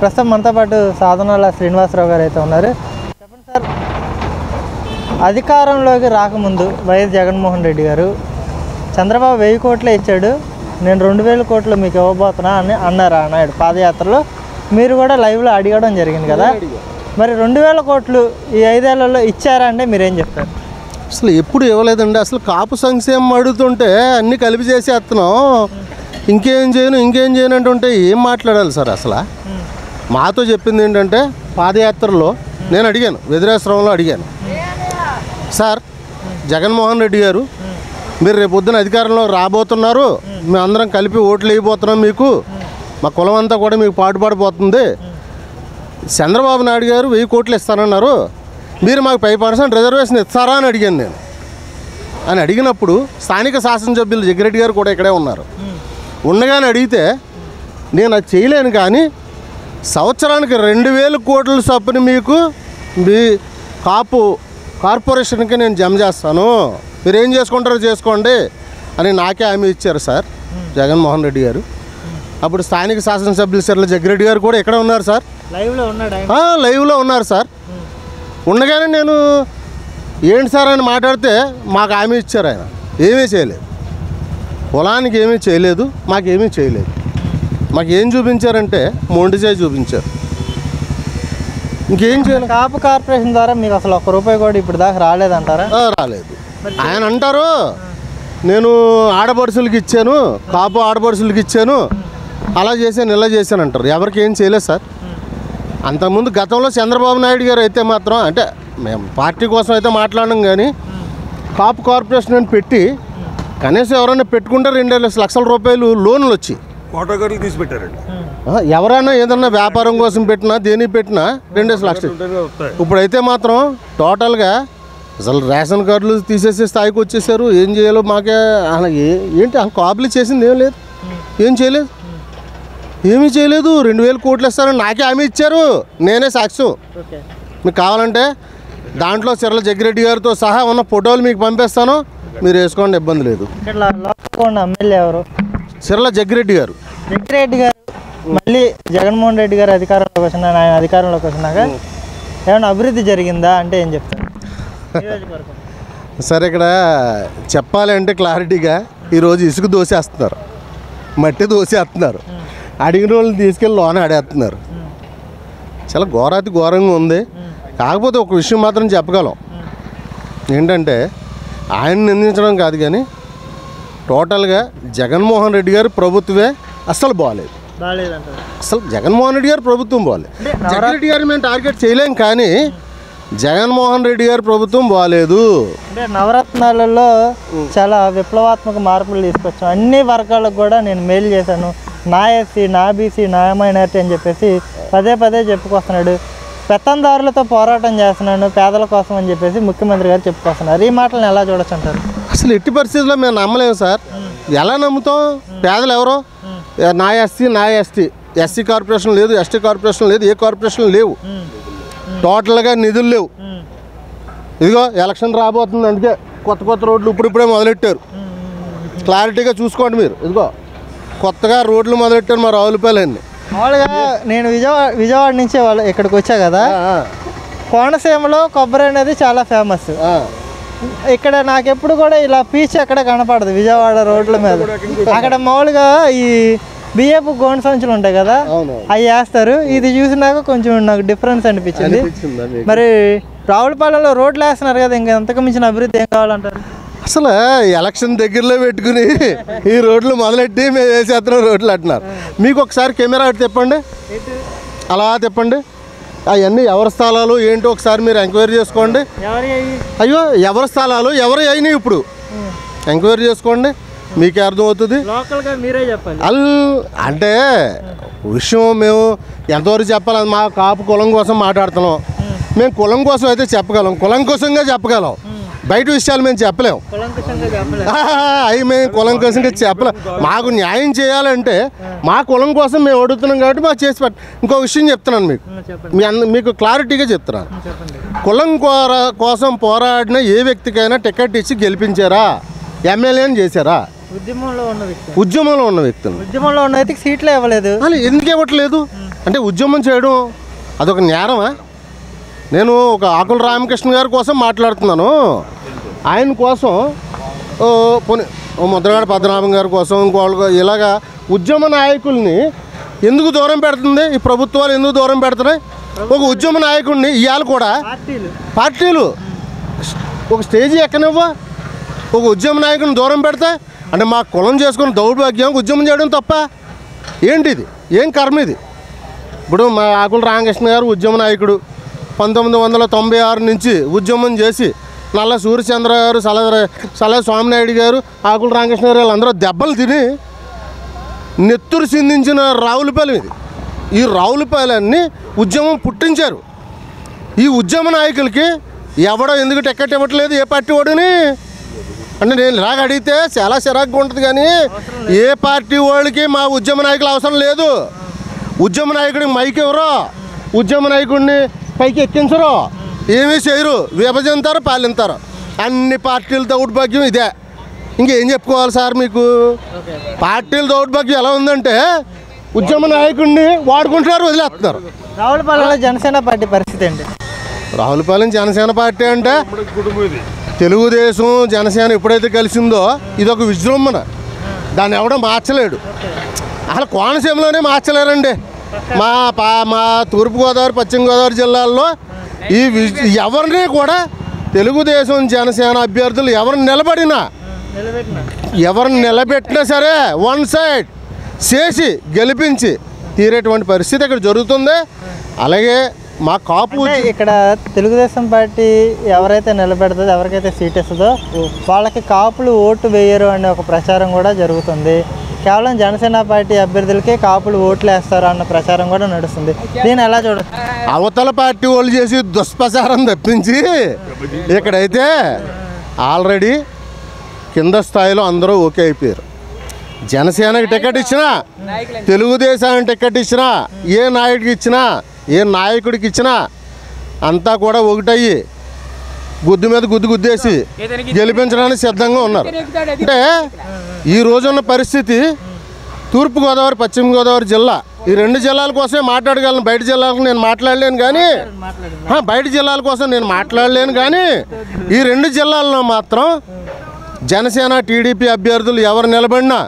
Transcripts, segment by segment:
ప్రస్తుతం మనతో పాటు సాధనాల శ్రీనివాసరావు గారు అయితే ఉన్నారు. చెప్పండి సార్, అధికారంలోకి రాకముందు వైఎస్ జగన్మోహన్ రెడ్డి గారు చంద్రబాబు 1000 కోట్లే ఇచ్చాడు, నేను 2000 కోట్లు మీకు ఇవ్వబోతున్నా అని అన్నారు అన్నాడు పాదయాత్రలో. మీరు కూడా లైవ్లో అడగడం జరిగింది కదా, మరి 2000 కోట్లు ఈ 5 ఏళ్లలో ఇచ్చారా అంటే మీరేం చెప్తారు? అసలు ఎప్పుడు ఇవ్వలేదండి. అసలు కాపు సంక్షేమం అడుగుతుంటే అన్నీ కలిపి చేసేస్తున్నాం, ఇంకేం చేయను అంటుంటే ఏం మాట్లాడాలి సార్? అసలు మాతో చెప్పింది ఏంటంటే పాదయాత్రలో నేను అడిగాను, వెదిరేశ్వరంలో అడిగాను, సార్ జగన్మోహన్ రెడ్డి గారు మీరు రేపు పొద్దున అధికారంలో రాబోతున్నారు, మేము అందరం కలిపి ఓట్లు వేయబోతున్నాం, మీకు మా కులం అంతా కూడా మీకు పాటుపడిపోతుంది, చంద్రబాబు నాయుడు గారు 1000 కోట్లు ఇస్తానన్నారు, మీరు మాకు 5% రిజర్వేషన్ ఇస్తారా అని అడిగాను నేను. అని అడిగినప్పుడు స్థానిక శాసనసభ్యులు జగ్గిరెడ్డి గారు కూడా ఇక్కడే ఉన్నారు. ఉండగానే అడిగితే నేను అది చేయలేను, కానీ సంవత్సరానికి 2000 కోట్ల చొప్పున మీకు మీ కాపు కార్పొరేషన్కి నేను జమ చేస్తాను, మీరు ఏం చేసుకుంటారో చేసుకోండి అని నాకే హామీ ఇచ్చారు సార్ జగన్మోహన్ రెడ్డి గారు. అప్పుడు స్థానిక శాసనసభ్యులు సర్ల జగ్గిరెడ్డి గారు కూడా ఎక్కడ ఉన్నారు సార్? లైవ్లో ఉన్నారు సార్. ఉండగానే నేను ఏంటి సార్ అని మాట్లాడితే మాకు హామీ ఇచ్చారు, ఆయన ఏమీ చేయలేదు, పొలానికి ఏమీ చేయలేదు, మాకేమీ చేయలేదు. మాకు ఏం చూపించారంటే మొండి చేయి చూపించారు, ఇంకేం చేయలేదు. కాపు కార్పొరేషన్ ద్వారా మీకు అసలు ₹1 కూడా ఇప్పుడు దాకా రాలేదంటారా? రాలేదు. ఆయన అంటారు నేను ఆడపడుచులకి ఇచ్చాను, కాపు ఆడపడుచులకి ఇచ్చాను, అలా చేశాను ఇలా చేశాను అంటారు. ఎవరికి ఏం చేయలేదు సార్. అంతకుముందు గతంలో చంద్రబాబు నాయుడు గారు అయితే మాత్రం, అంటే మేము పార్టీ కోసం అయితే మాట్లాడడం, కానీ కాపు కార్పొరేషన్ అని పెట్టి కనీసం ఎవరైనా పెట్టుకుంటే 2 లక్షల రూపాయలు లోన్లు వచ్చి ఫోటోగ్రాఫ్లు తీసి పెట్టారండి. ఎవరైనా ఏదన్నా వ్యాపారం కోసం పెట్టినా దేనికి పెట్టినా 2 లక్షలు. ఇప్పుడైతే మాత్రం టోటల్గా అసలు రేషన్ కార్డులు తీసేసే స్థాయికి వచ్చేసారు. ఏం చేయాలో మాకే ఏంటి కాపులు చేసింది ఏం లేదు, ఏం చేయలేదు, ఏమీ చేయలేదు. 2000 కోట్లు ఇస్తారని నాకే హామీ ఇచ్చారు, నేనే సాక్ష్యం. మీకు కావాలంటే దాంట్లో సిర్ల జగ్గిరెడ్డి గారితో సహా ఉన్న ఫోటోలు మీకు పంపిస్తాను, మీరు వేసుకోండి, ఇబ్బంది లేదు. ఎమ్మెల్యే ఎవరు? సిర్ల జగ్గిరెడ్డి గారు. జగ్గిరెడ్డి గారు మళ్ళీ జగన్మోహన్ రెడ్డి గారు అధికారంలోకి వచ్చినాక, ఆయన అధికారంలోకి వచ్చినాక ఏమైనా అభివృద్ధి జరిగిందా అంటే ఏం చెప్తారు? సరే, ఇక్కడ చెప్పాలి అంటే క్లారిటీగా ఈరోజు ఇసుక దోసేస్తున్నారు, మట్టి దోసేస్తున్నారు, అడిగిన వాళ్ళని తీసుకెళ్ళి లోన ఆడేస్తున్నారు. చాలా ఘోరాతి ఘోరంగా ఉంది. కాకపోతే ఒక విషయం మాత్రం చెప్పగలం, ఏంటంటే ఆయన నిందించడం కాదు, కానీ టోటల్గా జగన్మోహన్ రెడ్డి గారి ప్రభుత్వమే అస్సలు బాగాలేదు. అసలు జగన్మోహన్ రెడ్డి గారి ప్రభుత్వం బాగాలేదు. జగన్రెడ్డి గారిని మేము టార్గెట్ చేయలేం, కానీ జగన్మోహన్ రెడ్డి గారి ప్రభుత్వం బాగాలేదు. అంటే నవరత్నాలలో చాలా విప్లవాత్మక మార్పులు తీసుకొచ్చాం, అన్ని వర్గాలకు కూడా నేను మేలు చేశాను, నా ఎస్సీ, నా బీసీ, నా మైనారిటీ అని చెప్పేసి పదే చెప్పుకొస్తున్నాడు. పెత్తందారులతో పోరాటం చేస్తున్నాను పేదల కోసం అని చెప్పేసి ముఖ్యమంత్రి గారు చెప్పుకొస్తున్నారు. ఈ మాటలను ఎలా చూడొచ్చు అంటారు? అసలు ఎట్టి పరిస్థితుల్లో మేము నమ్మలేము సార్. ఎలా నమ్ముతాం? పేదలు ఎవరో నా ఎస్సీ, నా ఎస్సీ కార్పొరేషన్ లేదు, ఎస్టీ కార్పొరేషన్ లేదు, ఏ కార్పొరేషన్ లేవు, టోటల్గా నిధులు లేవు. ఇదిగో ఎలక్షన్ రాబోతుంది, అందుకే కొత్త రోడ్లు ఇప్పుడిప్పుడే మొదలెట్టారు. క్లారిటీగా చూసుకోండి మీరు. ఇదిగో కొత్తగా రోడ్లు మొదలెట్టారు మా రావులపల్లి. మామూలుగా నేను విజయవాడ నుంచి ఇక్కడికి వచ్చా కదా, కోనసీమలో కొబ్బరి అనేది చాలా ఫేమస్. ఇక్కడ నాకెప్పుడు కూడా ఇలా పీచ్ ఎక్కడ కనపడదు విజయవాడ రోడ్ల మీద. అక్కడ మామూలుగా ఈ బియ్యపు గోనె సంచులు ఉంటాయి కదా, అవి వేస్తారు. ఇది చూసినాక కొంచెం నాకు డిఫరెన్స్ అనిపించింది. మరి రావులపాలెంలో రోడ్లు వేస్తున్నారు కదా, ఇంకా ఎంతకు మించిన అభివృద్ధి ఏం కావాలంటారు? అసలు ఎలక్షన్ దగ్గరలో పెట్టుకుని ఈ రోడ్లు మొదలెట్టి మేము వేసేస్తున్నాం రోడ్లు అంటున్నారు. మీకు ఒకసారి కెమెరా అటు తిప్పండి, అలా తిప్పండి, అవన్నీ ఎవరి స్థలాలు ఏంటో ఒకసారి మీరు ఎంక్వైరీ చేసుకోండి. అయ్యో ఎవరి స్థలాలు ఎవరు అయినాయి ఇప్పుడు ఎంక్వైరీ చేసుకోండి, మీకే అర్థమవుతుంది. అంటే విషయం మేము ఎంతవరకు చెప్పాలి? మా కాపు కులం కోసం మాట్లాడుతున్నాం, మేము కులం కోసం అయితే చెప్పగలం, కులం కోసంగా చెప్పగలం, బయట విషయాలు మేము చెప్పలేము. అవి మేము కులం కోసంగా చెప్పలేం. మాకు న్యాయం చేయాలంటే మా కులం కోసం మేము అడుగుతున్నాం కాబట్టి మాకు చేసి ఇంకో విషయం చెప్తున్నాను మీకు క్లారిటీగా చెప్తున్నాను. కులం కోసం పోరాడిన ఏ వ్యక్తికైనా టికెట్ ఇచ్చి గెలిపించారా? ఎమ్మెల్యేని చేశారా? ఉద్యమంలో ఉన్న వ్యక్తులు ఉద్యమంలో ఉన్న వ్యక్తికి సీట్లే ఇవ్వలేదు. ఎందుకు ఇవ్వట్లేదు? అంటే ఉద్యమం చేయడం అదొక నేరమా? నేను ఒక ఆకుల రామకృష్ణ గారి కోసం మాట్లాడుతున్నాను. ఆయన కోసం ముద్రగడ పద్మనాభం గారి కోసం ఇంకోళ్ళు ఇలాగా ఉద్యమ నాయకుల్ని ఎందుకు దూరం పెడుతుంది ఈ ప్రభుత్వాలు? ఎందుకు దూరం పెడుతున్నాయి? ఒక ఉద్యమ నాయకుడిని ఇవాళ కూడా పార్టీలు ఒక స్టేజీ ఎక్కనివ్వ, ఒక ఉద్యమ నాయకుడిని దూరం పెడతా అంటే మా కులం చేసుకుని దౌర్భాగ్యం ఉద్యమం చేయడం తప్ప ఏంటిది? ఏం కర్మ ఇది? ఇప్పుడు మా ఆకుల రామకృష్ణ గారు ఉద్యమ నాయకుడు. 1996 నుంచి ఉద్యమం చేసి నల్ల సూర్యచంద్ర గారు, సలహా స్వామినాయుడు గారు, ఆకుల రామకృష్ణ గారు వీళ్ళందరూ దెబ్బలు తిని నెత్తురు సిందించిన రావులపాలెం ఇది. ఈ రావులపాలెన్ని ఉద్యమం పుట్టించారు. ఈ ఉద్యమ నాయకులకి ఎవడో ఎందుకు టికెట్ ఇవ్వట్లేదు? ఏ పార్టీ వాడిని అంటే నేను ఇలాగ అడిగితే చాలా చిరాకుగా ఉంటుంది. కానీ ఏ పార్టీ వాళ్ళకి మా ఉద్యమ నాయకులు అవసరం లేదు. ఉద్యమ నాయకుడికి మైక్ ఎవరో, ఉద్యమ నాయకుడిని పైకి ఎక్కించరు, ఏమీ చేయరు, విభజింతారు, పాలింతారు. అన్ని పార్టీల దౌర్భాగ్యం ఇదే. ఇంకేం చెప్పుకోవాలి సార్ మీకు? పార్టీల దౌర్భాగ్యం ఎలా ఉందంటే ఉద్యమ నాయకుడిని వాడుకుంటున్నారు, వదిలేస్తున్నారు. రావులపాలెంలో జనసేన పార్టీ పరిస్థితి అండి. రావులపాలెం జనసేన పార్టీ అంటే తెలుగుదేశం జనసేన ఎప్పుడైతే కలిసిందో ఇదొక విజృంభణ. దాన్ని ఎవడో మార్చలేడు. అసలు కోనసీమలోనే మార్చలేరండి. మా తూర్పుగోదావరి పశ్చిమ గోదావరి జిల్లాల్లో ఎవరిని కూడా తెలుగుదేశం జనసేన అభ్యర్థులు ఎవరిని నిలబెట్టినా సరే వన్ సైడ్ చేసి గెలిపించి తీరేటువంటి పరిస్థితి ఇక్కడ జరుగుతుంది. అలాగే మా కాపు ఇక్కడ తెలుగుదేశం పార్టీ ఎవరైతే నిలబెడుతుందో, ఎవరికైతే సీట్ ఇస్తుందో వాళ్ళకి కాపులు ఓటు వేయరు అనే ఒక ప్రచారం కూడా జరుగుతుంది. కేవలం జనసేన పార్టీ అభ్యర్థులకే కాపులు ఓట్లు వేస్తారు అన్న ప్రచారం కూడా నడుస్తుంది. దీన్ని ఎలా చూడచ్చు? అవతల పార్టీ వాళ్ళు చేసి దుష్ప్రచారం తప్పించి ఇక్కడైతే ఆల్రెడీ కింద స్థాయిలో అందరూ ఓకే అయిపోయారు. జనసేనకి టికెట్ ఇచ్చినా, తెలుగుదేశానికి టికెట్ ఇచ్చినా, ఏ నాయకుడికి ఇచ్చినా, ఏ నాయకుడికి ఇచ్చినా అంతా కూడా ఒకటయ్యి గుద్దు మీద గుద్దేసి గెలిపించడానికి సిద్ధంగా ఉన్నారు. అంటే ఈ రోజున్న పరిస్థితి తూర్పుగోదావరి పశ్చిమ గోదావరి జిల్లా ఈ రెండు జిల్లాల కోసమే మాట్లాడగలను. బయట జిల్లాలకు నేను మాట్లాడలేను కానీ ఈ రెండు జిల్లాల్లో మాత్రం జనసేన టీడీపీ అభ్యర్థులు ఎవరు నిలబడినా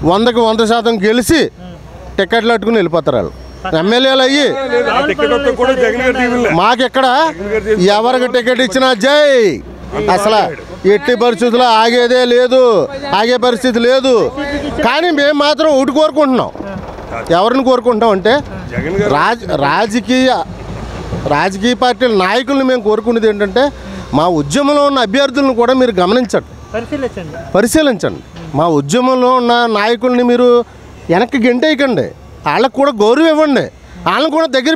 100కి 100% గెలిచి టికెట్లు అట్టుకుని వెళ్ళిపోతారు. వాళ్ళు ఎమ్మెల్యేలు అయ్యి మాకెక్కడ ఎవరికి టికెట్ ఇచ్చినా జై, అసలు ఎట్టి పరిస్థితుల్లో ఆగే పరిస్థితి లేదు. కానీ మేము మాత్రం ఒకటి కోరుకుంటున్నాం. ఎవరిని కోరుకుంటాం అంటే రాజకీయ పార్టీల నాయకుల్ని మేము కోరుకునేది ఏంటంటే మా ఉద్యమంలో ఉన్న అభ్యర్థులను కూడా మీరు పరిశీలించండి. మా ఉద్యమంలో ఉన్న నాయకుల్ని మీరు వెనక్కి గెంటేయకండి. వాళ్ళకు కూడా గౌరవం ఇవ్వండి. వాళ్ళని కూడా దగ్గర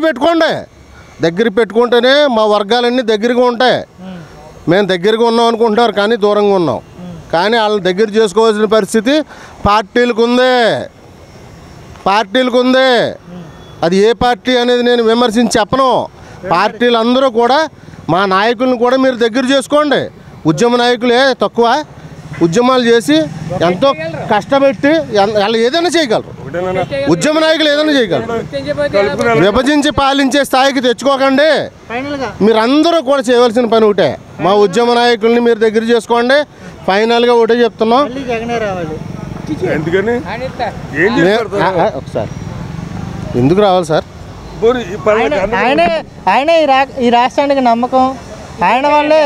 పెట్టుకుంటేనే మా వర్గాలన్నీ దగ్గరగా ఉంటాయి. మేము దగ్గరగా ఉన్నాం అనుకుంటున్నారు కానీ దూరంగా ఉన్నాం. కానీ వాళ్ళని దగ్గర చేసుకోవాల్సిన పరిస్థితి పార్టీలకు ఉంది. అది ఏ పార్టీ అనేది నేను విమర్శించి చెప్పను. పార్టీలు అందరూ కూడా మా నాయకులను కూడా మీరు దగ్గర చేసుకోండి. ఉద్యమ నాయకులే తక్కువ, ఉద్యమాలు చేసి ఎంతో కష్టపెట్టి వాళ్ళు ఏదైనా చేయగలరు. ఉద్యమ నాయకులు ఏదైనా చేయగలరు. విభజించి పాలించే స్థాయికి తెచ్చుకోకండి. మీరందరూ కూడా చేయవలసిన పని ఒకటే, మా ఉద్యమ నాయకుల్ని మీరు దగ్గర చేసుకోండి. ఫైనల్గా ఒకటే చెప్తున్నాం. ఒకసారి ఎందుకు రావాలి సార్? ఈ రాష్ట్రానికి నమ్మకం ఆయన వల్లే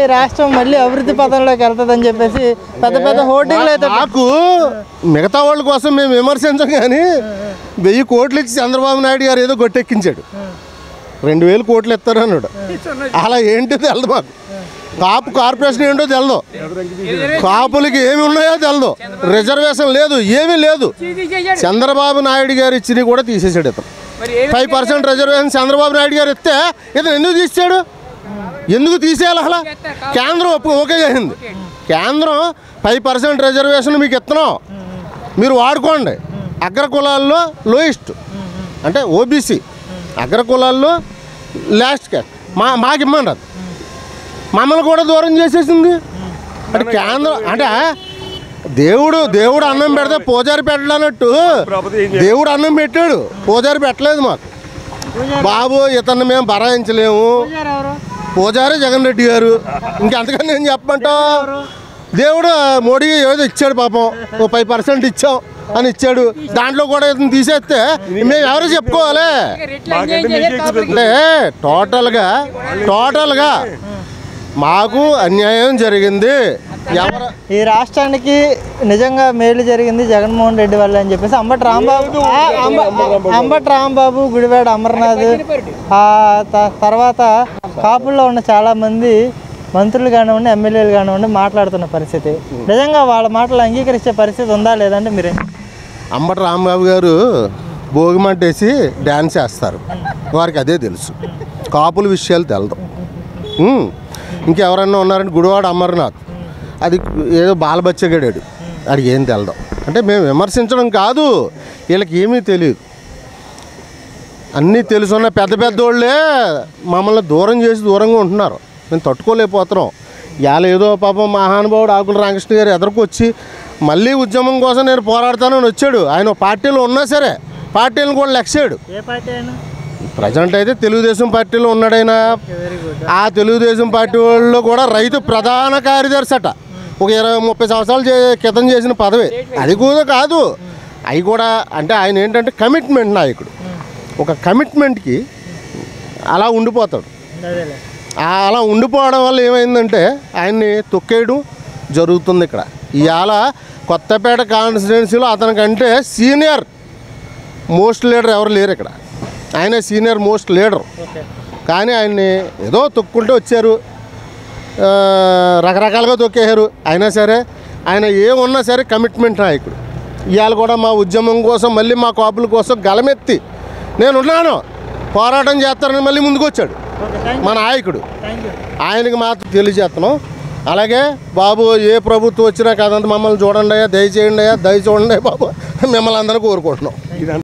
ఈ రాష్ట్రం మళ్ళీ అభివృద్ధి పథంలోకి వెళ్తుందని చెప్పేసి పెద్ద హోర్డింగ్లు అయితే. నాకు మిగతా వాళ్ళ కోసం మేము విమర్శించాం కానీ 1000 కోట్లు ఇచ్చి చంద్రబాబు నాయుడు గారు ఏదో గొట్టెక్కించాడు. 2000 కోట్లు ఇస్తారన్నాడు. అలా ఏంటో తెలదు మాకు. కాపు కార్పొరేషన్ ఏంటో తెలదు, కాపులకి ఏమి ఉన్నాయో తెలదు, రిజర్వేషన్ లేదు, ఏమీ లేదు. చంద్రబాబు నాయుడు గారు ఇచ్చినవి కూడా తీసేసాడు. ఇతను 5% రిజర్వేషన్ చంద్రబాబు నాయుడు గారు ఇస్తే ఇతను ఎందుకు తీసాడు? ఎందుకు తీసేయాలి? అసలు కేంద్రం ఓకే చేసింది. కేంద్రం 5% రిజర్వేషన్ మీకు ఇస్తున్నాం, మీరు వాడుకోండి. అగ్రకులాల్లో లోయెస్ట్ అంటే ఓబీసీ, అగ్రకులాల్లో లాస్ట్ క్యాస్ట్ మాకు ఇమ్మండి. అది మమ్మల్ని కూడా దూరం చేసేసింది. అంటే కేంద్రం అంటే దేవుడు అన్నం పెడితే పూజారి పెట్టడన్నట్టు దేవుడు అన్నం పెట్టాడు, పూజారి పెట్టలేదు మాకు. బాబు ఇతన్ని మేము భరాయించలేము. పూజారి జగన్ రెడ్డి గారు. ఇంకెంతకని నేను చెప్పమంటావు? దేవుడు మోడీ ఏదో ఇచ్చాడు పాపం, ఓ 5% ఇచ్చాం అని ఇచ్చాడు. దాంట్లో కూడా ఇతను తీసేస్తే మేము ఎవరు చెప్పుకోవాలి? అంటే టోటల్గా మాకు అన్యాయం జరిగింది. ఈ రాష్ట్రానికి నిజంగా మేలు జరిగింది జగన్మోహన్ రెడ్డి వల్ల అని చెప్పేసి అంబటి రాంబాబు, గుడివాడ అమర్నాథ్, తర్వాత కాపుల్లో ఉన్న చాలామంది మంత్రులు కానివ్వండి, ఎమ్మెల్యేలు కానివ్వండి మాట్లాడుతున్న పరిస్థితి. నిజంగా వాళ్ళ మాటలు అంగీకరించే పరిస్థితి ఉందా లేదంటే మీరే? అంబటి రాంబాబు గారు భోగిమంటేసి డ్యాన్స్ చేస్తారు, వారికి అదే తెలుసు. కాపుల విషయాలు తెలదు. ఇంకెవరన్నా ఉన్నారంటే గుడివాడ అమర్నాథ్, అది ఏదో బాలబచ్చగాడాడు, అది ఏం తెలదు. అంటే మేము విమర్శించడం కాదు, వీళ్ళకి ఏమీ తెలియదు. అన్నీ తెలుసున్న పెద్దోళ్ళే మమ్మల్ని దూరంగా ఉంటున్నారు. మేము తట్టుకోలేకపోతున్నాం. ఇవాళ ఏదో పాపం మహానుభావుడు ఆకుల రామకృష్ణ గారు ఎదురుకొచ్చి మళ్ళీ ఉద్యమం కోసం నేను పోరాడతానని వచ్చాడు. ఆయన పార్టీలో ఉన్నా సరే పార్టీలను కూడా లెక్సాడు. ప్రజెంట్ అయితే తెలుగుదేశం పార్టీలో ఉన్నాడైనా. ఆ తెలుగుదేశం పార్టీ వాళ్ళు కూడా రైతు ప్రధాన కార్యదర్శి అట. ఒక 20-30 సంవత్సరాలు క్రితం చేసిన పదవి అది కూడా కాదు. అవి కూడా అంటే ఆయన ఏంటంటే కమిట్మెంట్ నాయకుడు. ఒక కమిట్మెంట్కి అలా ఉండిపోతాడు. అలా ఉండిపోవడం వల్ల ఏమైందంటే ఆయన్ని తొక్కేయడం జరుగుతుంది. ఇక్కడ ఇవాళ కొత్తపేట కాన్స్టిట్యున్సీలో అతనికంటే సీనియర్ మోస్ట్ లీడర్ ఎవరు లేరు ఇక్కడ. ఆయన సీనియర్ మోస్ట్ లీడర్. కానీ ఆయన్ని ఏదో తొక్కుంటూ వచ్చారు, రకరకాలుగా తొక్కేశారు. అయినా సరే ఆయన ఏమున్నా సరే కమిట్మెంట్ నాయకుడు. ఇవాళ కూడా మా ఉద్యమం కోసం మళ్ళీ మా కాపుల కోసం గలమెత్తి నేనున్నాను, పోరాటం చేస్తారని మళ్ళీ ముందుకు వచ్చాడు మా నాయకుడు. ఆయనకి మాత్రం తెలియజేస్తున్నాం. అలాగే బాబు ఏ ప్రభుత్వం వచ్చినా కాదంతా మమ్మల్ని చూడండి అయ్యా, దయచేయండి అయ్యా, దయ చూడండి బాబు, మిమ్మల్ని అందరూ కోరుకుంటున్నాం.